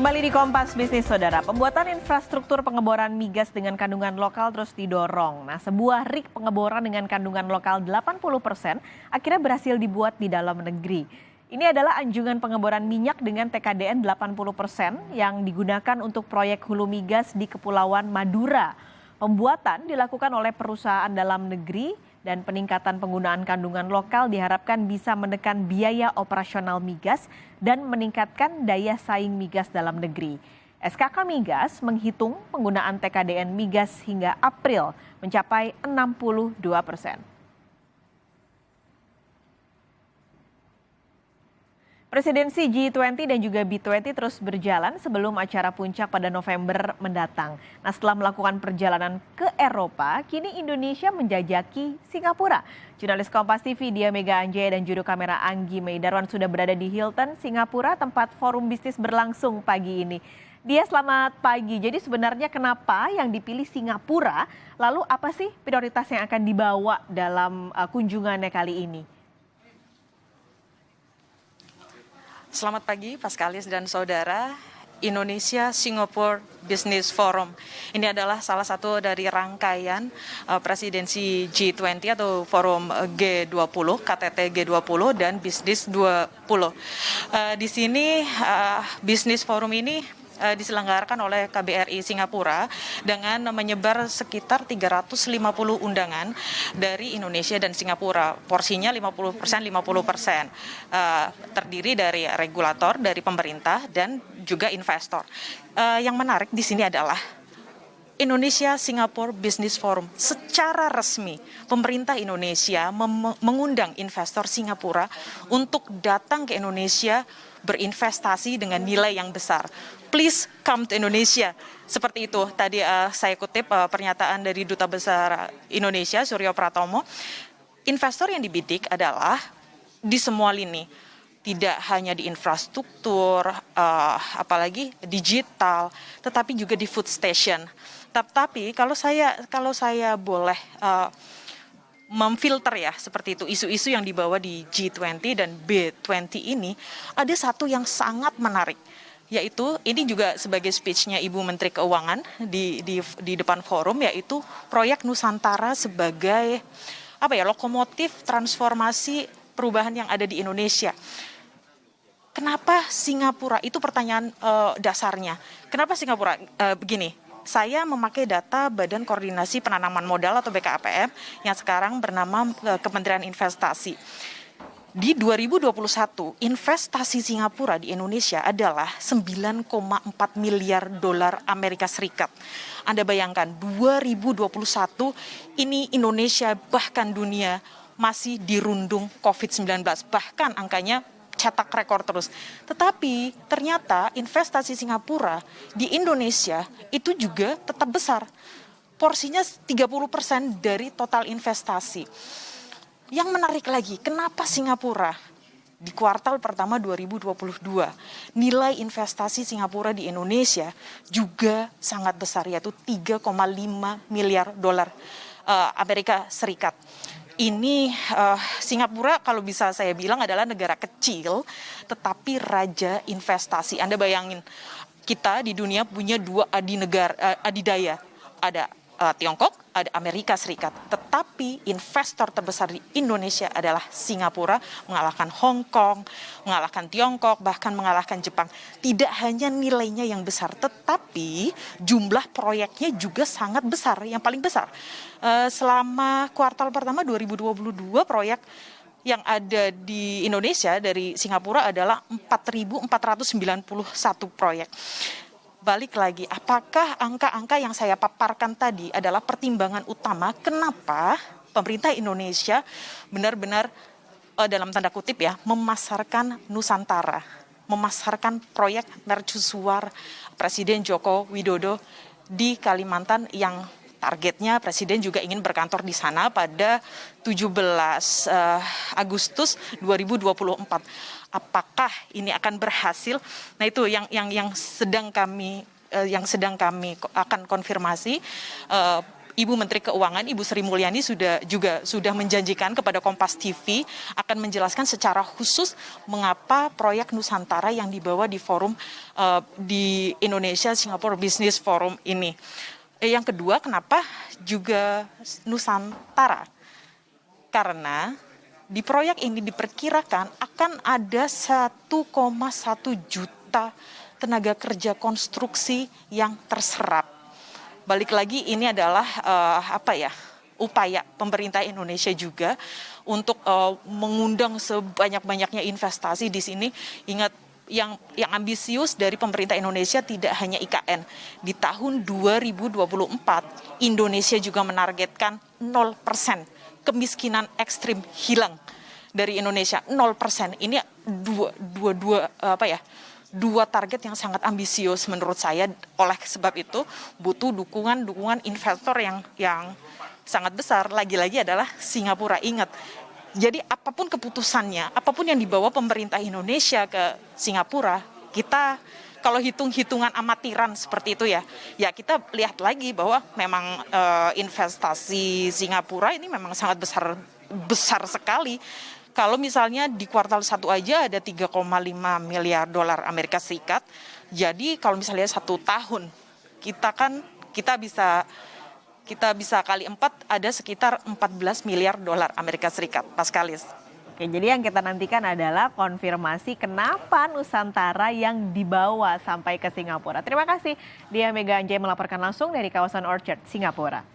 Kembali di Kompas Bisnis, Saudara. Pembuatan infrastruktur pengeboran migas dengan kandungan lokal terus didorong. Nah, sebuah rig pengeboran dengan kandungan lokal 80% akhirnya berhasil dibuat di dalam negeri. Ini adalah anjungan pengeboran minyak dengan TKDN 80% yang digunakan untuk proyek hulu migas di Kepulauan Madura. Pembuatan dilakukan oleh perusahaan dalam negeri dan peningkatan penggunaan kandungan lokal diharapkan bisa menekan biaya operasional migas dan meningkatkan daya saing migas dalam negeri. SKK Migas menghitung penggunaan TKDN migas hingga April mencapai 62%. Presidensi G20 dan juga B20 terus berjalan sebelum acara puncak pada November mendatang. Nah, setelah melakukan perjalanan ke Eropa, kini Indonesia menjajaki Singapura. Jurnalis Kompas TV Dia Mega Anjaya dan juru kamera Anggi Meidarwan sudah berada di Hilton, Singapura, tempat forum bisnis berlangsung pagi ini. Dia, selamat pagi. Jadi sebenarnya kenapa yang dipilih Singapura? Lalu apa sih prioritas yang akan dibawa dalam kunjungannya kali ini? Selamat pagi, Paskalis dan saudara. Indonesia Singapore Business Forum. Ini adalah salah satu dari rangkaian presidensi G20 atau forum G20, KTT G20 dan Bisnis 20. Di sini Bisnis Forum ini diselenggarakan oleh KBRI Singapura dengan menyebar sekitar 350 undangan dari Indonesia dan Singapura. Porsinya 50%, 50%. Terdiri dari regulator, dari pemerintah, dan juga investor. Yang menarik di sini adalah Indonesia Singapore Business Forum. Secara resmi, pemerintah Indonesia mengundang investor Singapura untuk datang ke Indonesia berinvestasi dengan nilai yang besar. Please come to Indonesia. Seperti itu tadi saya kutip pernyataan dari Duta Besar Indonesia, Suryo Pratomo. Investor yang dibidik adalah di semua lini. Tidak hanya di infrastruktur, apalagi digital, tetapi juga di food station. Tapi kalau saya boleh memfilter ya seperti itu isu-isu yang dibawa di G20 dan B20 ini, ada satu yang sangat menarik, yaitu ini juga sebagai speech-nya Ibu Menteri Keuangan di depan forum, yaitu proyek Nusantara sebagai lokomotif transformasi perubahan yang ada di Indonesia. Kenapa Singapura? Itu pertanyaan dasarnya. Kenapa Singapura? Begini, saya memakai data Badan Koordinasi Penanaman Modal atau BKPM yang sekarang bernama Kementerian Investasi. Di 2021, investasi Singapura di Indonesia adalah 9,4 miliar dolar Amerika Serikat. Anda bayangkan, 2021 ini Indonesia bahkan dunia masih dirundung COVID-19. Bahkan angkanya cetak rekor terus. Tetapi ternyata investasi Singapura di Indonesia itu juga tetap besar. Porsinya 30% dari total investasi. Yang menarik lagi, kenapa Singapura? Di kuartal pertama 2022, nilai investasi Singapura di Indonesia juga sangat besar, yaitu 3,5 miliar dolar Amerika Serikat. Ini Singapura kalau bisa saya bilang adalah negara kecil tetapi raja investasi. Anda bayangin, kita di dunia punya dua adidaya, ada Tiongkok, ada Amerika Serikat. Tetapi investor terbesar di Indonesia adalah Singapura, mengalahkan Hong Kong, mengalahkan Tiongkok, bahkan mengalahkan Jepang. Tidak hanya nilainya yang besar, tetapi jumlah proyeknya juga sangat besar, yang paling besar. Selama kuartal pertama 2022, proyek yang ada di Indonesia dari Singapura adalah 4.491 proyek. Balik lagi, apakah angka-angka yang saya paparkan tadi adalah pertimbangan utama kenapa pemerintah Indonesia benar-benar dalam tanda kutip ya memasarkan Nusantara, memasarkan proyek mercusuar Presiden Joko Widodo di Kalimantan yang targetnya Presiden juga ingin berkantor di sana pada 17 Agustus 2024. Apakah ini akan berhasil? Nah, itu yang sedang kami akan konfirmasi. Ibu Menteri Keuangan, Ibu Sri Mulyani sudah menjanjikan kepada Kompas TV akan menjelaskan secara khusus mengapa proyek Nusantara yang dibawa di forum di Indonesia Singapore Business Forum ini. Yang kedua, kenapa juga Nusantara? Karena di proyek ini diperkirakan akan ada 1,1 juta tenaga kerja konstruksi yang terserap. Balik lagi, ini adalah upaya pemerintah Indonesia juga untuk mengundang sebanyak-banyaknya investasi di sini. Ingat, yang ambisius dari pemerintah Indonesia tidak hanya IKN. Di tahun 2024 Indonesia juga menargetkan 0% kemiskinan ekstrim hilang dari Indonesia, 0%. Ini dua target yang sangat ambisius menurut saya. Oleh sebab itu butuh dukungan investor yang sangat besar. Lagi-lagi adalah Singapura. Ingat, jadi apapun keputusannya, apapun yang dibawa pemerintah Indonesia ke Singapura, kita kalau hitung-hitungan amatiran seperti itu ya kita lihat lagi bahwa memang investasi Singapura ini memang sangat besar sekali. Kalau misalnya di kuartal 1 aja ada 3,5 miliar dolar Amerika Serikat, jadi kalau misalnya 1 tahun kita bisa kali 4, ada sekitar 14 miliar dolar Amerika Serikat, Paskalis. Oke, jadi yang kita nantikan adalah konfirmasi kenapa Nusantara yang dibawa sampai ke Singapura. Terima kasih Dia Mega Anjay melaporkan langsung dari kawasan Orchard, Singapura.